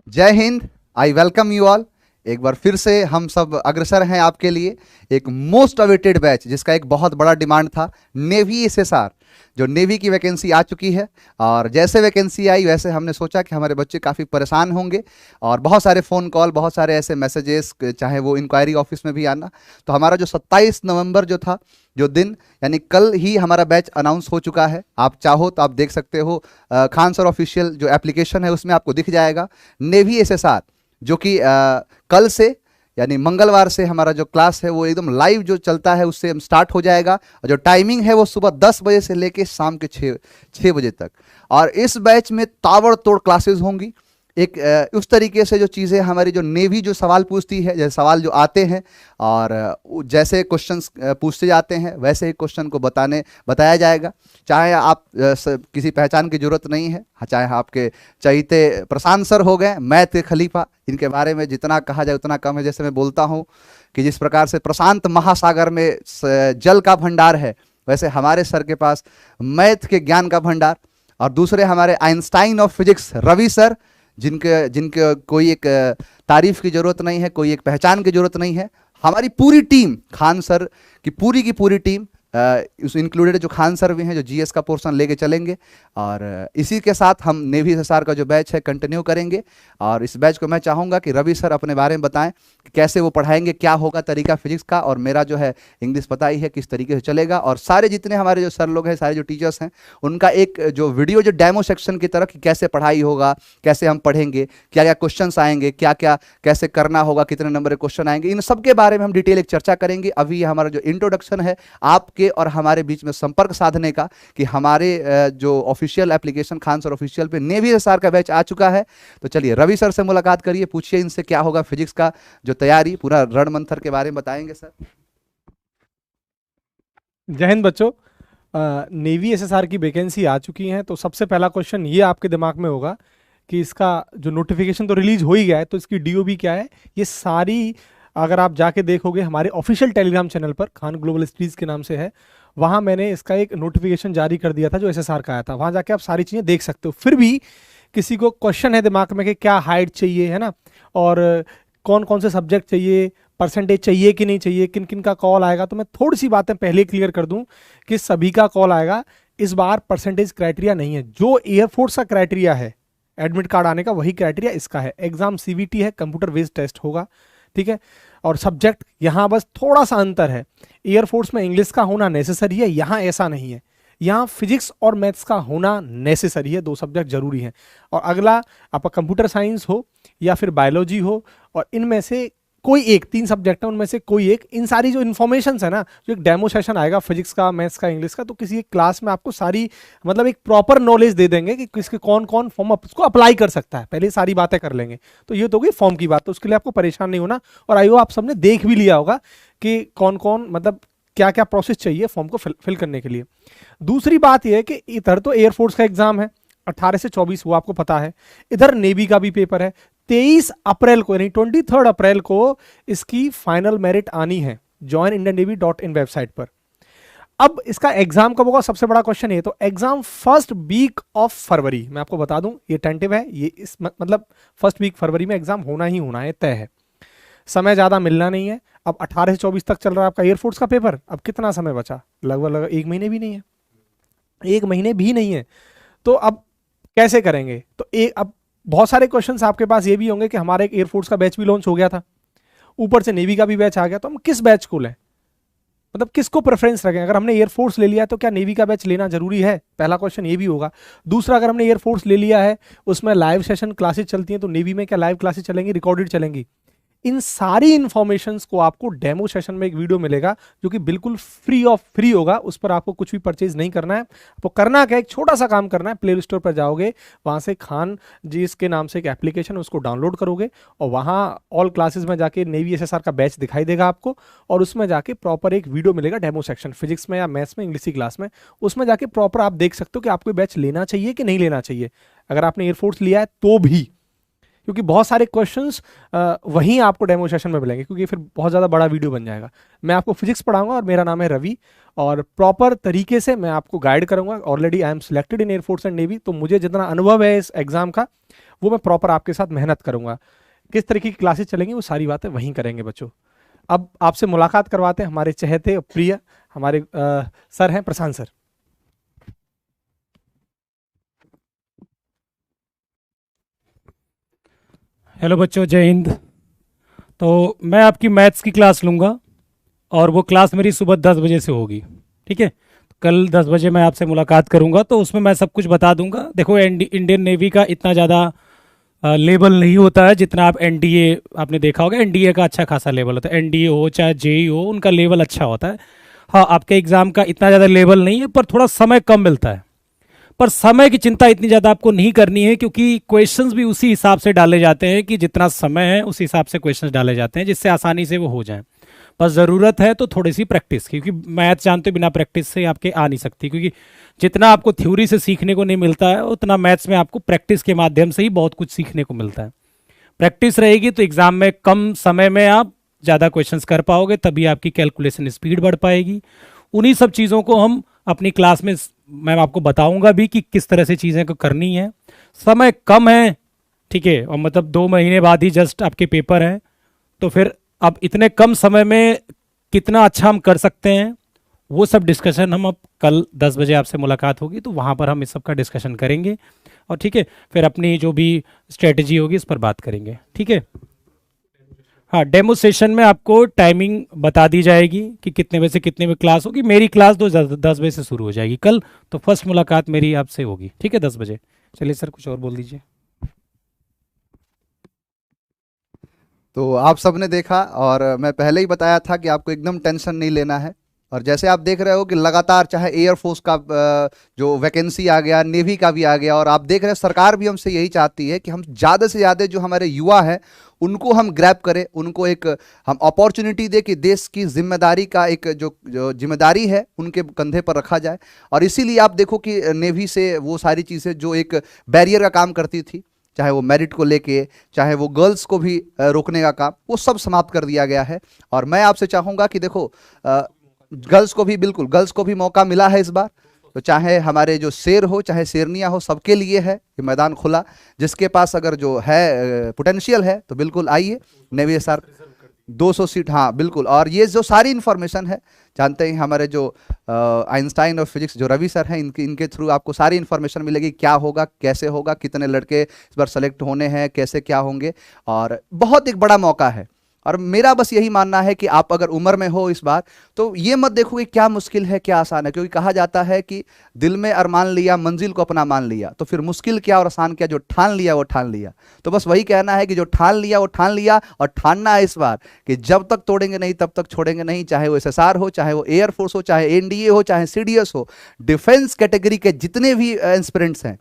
जय Hind. I welcome you all. एक बार फिर से हम सब अग्रसर हैं आपके लिए एक मोस्ट अवेटेड बैच जिसका एक बहुत बड़ा डिमांड था, नेवी एसएसआर। जो नेवी की वैकेंसी आ चुकी है और जैसे वैकेंसी आई वैसे हमने सोचा कि हमारे बच्चे काफ़ी परेशान होंगे और बहुत सारे फ़ोन कॉल, बहुत सारे ऐसे मैसेजेस, चाहे वो इंक्वायरी ऑफिस में भी आना। तो हमारा जो 27 नवंबर जो था, जो दिन, यानी कल ही हमारा बैच अनाउंस हो चुका है। आप चाहो तो आप देख सकते हो, खान सर ऑफिशियल जो एप्लीकेशन है उसमें आपको दिख जाएगा नेवी एसएसआर, जो कि कल से यानी मंगलवार से हमारा जो क्लास है वो एकदम लाइव जो चलता है उससे हम स्टार्ट हो जाएगा। और जो टाइमिंग है वो सुबह 10 बजे से लेके शाम के 6 बजे तक। और इस बैच में ताबड़तोड़ क्लासेस होंगी। एक उस तरीके से जो चीज़ें हमारी जो नेवी जो सवाल पूछती है, जैसे सवाल जो आते हैं और जैसे क्वेश्चंस पूछते जाते हैं वैसे ही क्वेश्चन को बताया जाएगा। चाहे आप किसी पहचान की जरूरत नहीं है, चाहे आपके चहीते प्रशांत सर हो गए, मैथ के खलीफा, इनके बारे में जितना कहा जाए उतना कम है। जैसे मैं बोलता हूँ कि जिस प्रकार से प्रशांत महासागर में जल का भंडार है, वैसे हमारे सर के पास मैथ के ज्ञान का भंडार। और दूसरे हमारे Einstein of physics Ravi sir, जिनके जिनके कोई एक तारीफ की जरूरत नहीं है, कोई एक पहचान की जरूरत नहीं है। हमारी पूरी टीम, खान सर की पूरी टीम, उस इंक्लूडेड जो खान सर भी हैं जो जीएस का पोर्शन लेके चलेंगे। और इसी के साथ हम नेवी एसएसआर का जो बैच है कंटिन्यू करेंगे। और इस बैच को मैं चाहूँगा कि रवि सर अपने बारे में बताएं कि कैसे वो पढ़ाएंगे, क्या होगा तरीका फिजिक्स का। और मेरा जो है इंग्लिश पता ही है किस तरीके से चलेगा। और सारे जितने हमारे जो सर लोग हैं, सारे जो टीचर्स हैं, उनका एक जो वीडियो जो डेमो सेक्शन की तरह कि कैसे पढ़ाई होगा, कैसे हम पढ़ेंगे, क्या क्या क्वेश्चंस आएंगे, क्या क्या कैसे करना होगा, कितने नंबर के क्वेश्चन आएंगे, इन सब के बारे में हम डिटेल एक चर्चा करेंगे। अभी हमारा जो इंट्रोडक्शन है आपके और हमारे बीच में संपर्क साधने का, कि हमारे जो official application Khan sir official पे नेवी एसआर का बैच आ चुका है। तो चलिए रवि सर से मुलाकात करिए, पूछिए इनसे क्या होगा फिजिक्स का जो तैयारी, पूरा रण मंथर के बारे में बताएंगे सर। जय हिंद बच्चों। नेवी एसएसआर की वैकेंसी आ चुकी है, तो सबसे पहला क्वेश्चन ये आपके दिमाग में होगा कि इसका जो नोटिफिकेशन तो रिलीज हो ही गया है, तो इसकी डीओबी क्या है। ये सारी अगर आप जाके देखोगे हमारे ऑफिशियल टेलीग्राम चैनल पर, खान ग्लोबल स्टडीज के नाम से है, वहाँ मैंने इसका एक नोटिफिकेशन जारी कर दिया था जो एसएसआर का आया था। वहाँ जाके आप सारी चीज़ें देख सकते हो। फिर भी किसी को क्वेश्चन है दिमाग में कि क्या हाइट चाहिए, है ना, और कौन कौन से सब्जेक्ट चाहिए, परसेंटेज चाहिए कि नहीं चाहिए, किन किन का कॉल आएगा, तो मैं थोड़ी सी बातें पहले क्लियर कर दूं कि सभी का कॉल आएगा। इस बार परसेंटेज क्राइटेरिया नहीं है। जो एयरफोर्स का क्राइटेरिया है एडमिट कार्ड आने का, वही क्राइटेरिया इसका है। एग्जाम सीवीटी है, कंप्यूटर बेस्ड टेस्ट होगा, ठीक है। और सब्जेक्ट यहाँ बस थोड़ा सा अंतर है। एयरफोर्स में इंग्लिश का होना नेसेसरी है, यहाँ ऐसा नहीं है। यहाँ फिजिक्स और मैथ्स का होना नेसेसरी है, 2 सब्जेक्ट जरूरी हैं। और अगला आपका कंप्यूटर साइंस हो या फिर बायोलॉजी हो, और इनमें से कोई एक, 3 सब्जेक्ट है उनमें से कोई एक, इन सारी जो इन्फॉर्मेशन है ना, जो एक डेमो सेशन आएगा फिजिक्स का, मैथ्स का, इंग्लिश का, तो किसी एक क्लास में आपको सारी मतलब एक प्रॉपर नॉलेज दे देंगे कि किसके कौन कौन फॉर्म उसको अप्लाई कर सकता है। पहले सारी बातें कर लेंगे। तो ये तो होगी फॉर्म की बात, तो उसके लिए आपको परेशान नहीं होना। और आईओ आप सबने देख भी लिया होगा कि कौन कौन मतलब क्या क्या प्रोसेस चाहिए फॉर्म को फिल करने के लिए। दूसरी बात यह है कि इधर तो एयरफोर्स का एग्जाम है 18 से 24, वो आपको पता है। इधर नेवी का भी पेपर है 23 अप्रैल को, यानी 23 अप्रैल को इसकी फाइनल मेरिट आनी है joinindiannavy.in वेबसाइट पर। अब इसका एग्जाम कब होगा, सबसे बड़ा क्वेश्चन है। तो exam first week of February, मैं आपको बता दूं ये टेंटिव है, ये इस मतलब फर्स्ट वीक फरवरी में एग्जाम होना ही होना है, तय है। समय ज्यादा मिलना नहीं है। अब 18 से 24 तक चल रहा है आपका एयरफोर्स का पेपर। अब कितना समय बचा, लगभग 1 महीने भी नहीं है, 1 महीने भी नहीं है। तो अब कैसे करेंगे, तो अब बहुत सारे क्वेश्चंस आपके पास ये भी होंगे कि हमारा एक एयरफोर्स का बैच भी लॉन्च हो गया था, ऊपर से नेवी का भी बैच आ गया, तो हम किस बैच को लें, मतलब किसको प्रेफरेंस रखें। अगर हमने एयरफोर्स ले लिया है तो क्या नेवी का बैच लेना जरूरी है, पहला क्वेश्चन ये भी होगा। दूसरा, अगर हमने एयरफोर्स ले लिया है, उसमें लाइव सेशन क्लासेस चलती हैं, तो नेवी में क्या लाइव क्लासेस चलेंगी, रिकॉर्डेड चलेंगी। इन सारी इंफॉर्मेशंस को आपको डेमो सेशन में एक वीडियो मिलेगा जो कि बिल्कुल फ्री होगा। उस पर आपको कुछ भी परचेज नहीं करना है। आपको करना क्या, एक छोटा सा काम करना है, प्ले स्टोर पर जाओगे, वहां से खान जी इसके नाम से एक एप्लीकेशन है, उसको डाउनलोड करोगे और वहां ऑल क्लासेस में जाके नेवी एसएसआर का बैच दिखाई देगा आपको, और उसमें जाके प्रॉपर एक वीडियो मिलेगा डेमो सेक्शन, फिजिक्स में या मैथ्स में, इंग्लिश की क्लास में। उसमें जाके प्रॉपर आप देख सकते हो कि आपको बैच लेना चाहिए कि नहीं लेना चाहिए, अगर आपने एयरफोर्स लिया है तो भी, क्योंकि बहुत सारे क्वेश्चंस वहीं आपको डेमो सेशन में मिलेंगे, क्योंकि फिर बहुत ज़्यादा बड़ा वीडियो बन जाएगा। मैं आपको फिजिक्स पढ़ाऊंगा और मेरा नाम है रवि, और प्रॉपर तरीके से मैं आपको गाइड करूंगा। Already I am selected in air force and navy, तो मुझे जितना अनुभव है इस एग्जाम का वो मैं प्रॉपर आपके साथ मेहनत करूंगा। किस तरीके की क्लासेस चलेंगी वो सारी बातें वहीं करेंगे बच्चों। अब आपसे मुलाकात करवाते हैं हमारे चहेते प्रिय हमारे सर हैं प्रशांत सर। हेलो बच्चों, जय हिंद। तो मैं आपकी मैथ्स की क्लास लूँगा और वो क्लास मेरी सुबह 10 बजे से होगी। ठीक है, कल 10 बजे मैं आपसे मुलाकात करूँगा, तो उसमें मैं सब कुछ बता दूंगा। देखो, इंडियन नेवी का इतना ज़्यादा लेवल नहीं होता है जितना आप एनडीए, आपने देखा होगा एनडीए का अच्छा खासा लेवल होता है। एनडीए हो चाहे जेई हो, उनका लेवल अच्छा होता है। हाँ, आपके एग्ज़ाम का इतना ज़्यादा लेवल नहीं है, पर थोड़ा समय कम मिलता है। पर समय की चिंता इतनी ज़्यादा आपको नहीं करनी है, क्योंकि क्वेश्चंस भी उसी हिसाब से डाले जाते हैं कि जितना समय है उस हिसाब से क्वेश्चंस डाले जाते हैं, जिससे आसानी से वो हो जाएं। बस ज़रूरत है तो थोड़ी सी प्रैक्टिस की, क्योंकि मैथ जानते हो बिना प्रैक्टिस से आपके आ नहीं सकती। क्योंकि जितना आपको थ्योरी से सीखने को नहीं मिलता है, उतना मैथ्स में आपको प्रैक्टिस के माध्यम से ही बहुत कुछ सीखने को मिलता है। प्रैक्टिस रहेगी तो एग्जाम में कम समय में आप ज़्यादा क्वेश्चंस कर पाओगे, तभी आपकी कैलकुलेशन स्पीड बढ़ पाएगी। उन्हीं सब चीज़ों को हम अपनी क्लास में मैं आपको बताऊंगा भी कि किस तरह से चीज़ें को करनी है। समय कम है, ठीक है, और मतलब 2 महीने बाद ही जस्ट आपके पेपर हैं, तो फिर अब इतने कम समय में कितना अच्छा हम कर सकते हैं, वो सब डिस्कशन हम अब कल 10 बजे आपसे मुलाकात होगी, तो वहाँ पर हम इस सब का डिस्कशन करेंगे। और ठीक है, फिर अपनी जो भी स्ट्रेटजी होगी इस पर बात करेंगे। ठीक है, हाँ, डेमो सेशन में आपको टाइमिंग बता दी जाएगी कि कितने बजे से कितने बजे क्लास होगी। मेरी क्लास 10 बजे से शुरू हो जाएगी कल, तो फर्स्ट मुलाकात मेरी आपसे होगी। ठीक है, 10 बजे। चलिए सर, कुछ और बोल दीजिए। तो आप सबने देखा, और मैं पहले ही बताया था कि आपको एकदम टेंशन नहीं लेना है। और जैसे आप देख रहे हो कि लगातार चाहे एयरफोर्स का जो वैकेंसी आ गया, नेवी का भी आ गया, और आप देख रहे हैं सरकार भी हमसे यही चाहती है कि हम ज़्यादा से ज़्यादा जो हमारे युवा हैं उनको हम ग्रैब करें, उनको एक हम अपॉर्चुनिटी दे कि देश की जिम्मेदारी का एक जो जो जिम्मेदारी है उनके कंधे पर रखा जाए। और इसीलिए आप देखो कि नेवी से वो सारी चीज़ें जो एक बैरियर का काम करती थी, चाहे वो मेरिट को लेके, चाहे वो गर्ल्स को भी रोकने का काम, वो सब समाप्त कर दिया गया है। और मैं आपसे चाहूँगा कि देखो, गर्ल्स को भी, बिल्कुल गर्ल्स को भी मौका मिला है इस बार। तो चाहे हमारे जो शेर हो चाहे शेरनियाँ हो, सबके लिए है ये मैदान खुला। जिसके पास अगर जो है पोटेंशियल है तो बिल्कुल आइए। नेवी एसआर 200 सीट, हाँ बिल्कुल। और ये जो सारी इन्फॉर्मेशन है, जानते हैं हमारे जो आइंस्टाइन और फिजिक्स जो रवि सर हैं, इनके थ्रू आपको सारी इन्फॉर्मेशन मिलेगी, क्या होगा कैसे होगा, कितने लड़के इस बार सेलेक्ट होने हैं, कैसे क्या होंगे। और बहुत एक बड़ा मौका है। और मेरा बस यही मानना है कि आप अगर उम्र में हो इस बार, तो ये मत देखो कि क्या मुश्किल है क्या आसान है, क्योंकि कहा जाता है कि दिल में अरमान लिया, मंजिल को अपना मान लिया, तो फिर मुश्किल क्या और आसान क्या, जो ठान लिया वो ठान लिया। तो बस वही कहना है कि जो ठान लिया वो ठान लिया, और ठानना है इस बार कि जब तक तोड़ेंगे नहीं तब तक छोड़ेंगे नहीं। चाहे वो एसएसआर हो, चाहे वो एयरफोर्स हो, चाहे एनडीए हो, चाहे सीडीएस हो, डिफेंस कैटेगरी के जितने भी एस्पिरेंट्स हैं,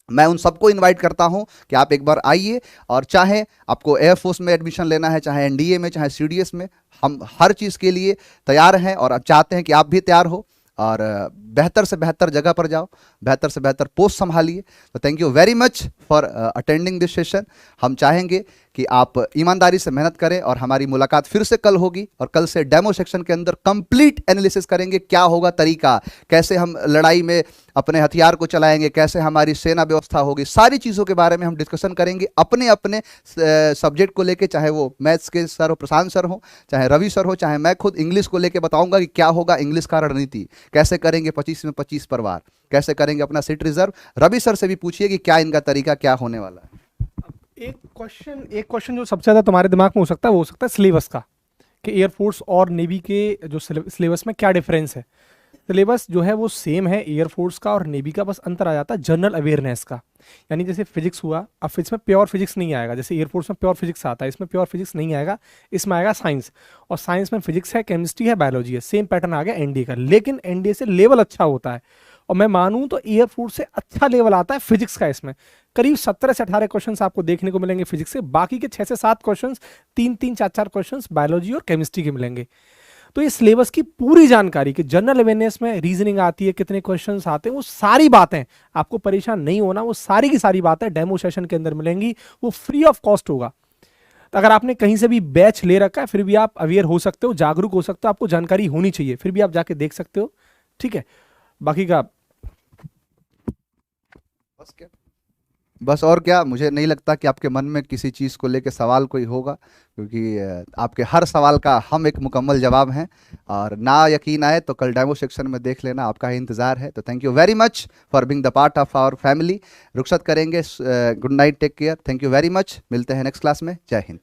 मैं उन सबको इनवाइट करता हूं कि आप एक बार आइए। और चाहे आपको एयरफोर्स में एडमिशन लेना है, चाहे एनडीए में, चाहे सीडीएस में, हम हर चीज़ के लिए तैयार हैं। और अब चाहते हैं कि आप भी तैयार हो और बेहतर से बेहतर जगह पर जाओ, बेहतर से बेहतर पोस्ट संभालिए। तो thank you very much for attending this session. हम चाहेंगे कि आप ईमानदारी से मेहनत करें, और हमारी मुलाकात फिर से कल होगी। और कल से डेमो सेक्शन के अंदर कंप्लीट एनालिसिस करेंगे, क्या होगा तरीका, कैसे हम लड़ाई में अपने हथियार को चलाएंगे, कैसे हमारी सेना व्यवस्था होगी, सारी चीज़ों के बारे में हम डिस्कशन करेंगे अपने अपने सब्जेक्ट को लेके। चाहे वो मैथ्स के सर हो, प्रशांत सर हो, चाहे रवि सर हो, चाहे मैं खुद इंग्लिश को लेके बताऊंगा कि क्या होगा इंग्लिश का रणनीति, कैसे करेंगे 25 में 25 पर वार, कैसे करेंगे अपना सीट रिजर्व। रवि सर से भी पूछिए कि क्या इनका तरीका क्या होने वाला है। एक क्वेश्चन जो सबसे ज़्यादा तुम्हारे दिमाग में हो सकता है वो हो सकता है सिलेबस का, कि एयरफोर्स और नेवी के जो सिलेबस में क्या डिफरेंस है। सिलेबस जो है वो सेम है एयरफोर्स का और नेवी का, बस अंतर आ जाता है जनरल अवेयरनेस का। यानी जैसे फिजिक्स हुआ, अब इसमें प्योर फिजिक्स नहीं आएगा, जैसे एयरफोर्स में प्योर फिजिक्स आता है, इसमें प्योर फिजिक्स नहीं आएगा, इसमें आएगा साइंस। और साइंस में फिजिक्स है, केमिस्ट्री है, बायोलॉजी है, सेम पैटर्न आ गया एनडीए का। लेकिन एनडीए से लेवल अच्छा होता है, और मैं मानूं तो एयरफोर्स से अच्छा लेवल आता है फिजिक्स का। इसमें करीब 17 से 18 क्वेश्चंस आपको देखने को मिलेंगे फिजिक्स से, बाकी के 6 से 7 क्वेश्चंस, 3-3, 4-4 क्वेश्चंस बायोलॉजी और केमिस्ट्री के मिलेंगे। तो ये सिलेबस की पूरी जानकारी कि जनरल अवेयरनेस में रीजनिंग आती है, कितने क्वेश्चंस आते हैं, वो सारी बातें, आपको परेशान नहीं होना, वो सारी की सारी बातें डेमो सेशन के अंदर मिलेंगी, वो फ्री ऑफ कॉस्ट होगा। तो अगर आपने कहीं से भी बैच ले रखा है फिर भी आप अवेयर हो सकते हो, जागरूक हो सकते हो, आपको जानकारी होनी चाहिए, फिर भी आप जाके देख सकते हो। ठीक है, बाकी का बस और क्या, मुझे नहीं लगता कि आपके मन में किसी चीज़ को लेके सवाल कोई होगा, क्योंकि आपके हर सवाल का हम एक मुकम्मल जवाब हैं। और ना यकीन आए तो कल डेमो सेक्शन में देख लेना, आपका ही इंतज़ार है। तो thank you very much for being the part of our family. रुखसत करेंगे, good night, take care, thank you very much, मिलते हैं नेक्स्ट क्लास में। जय हिंद।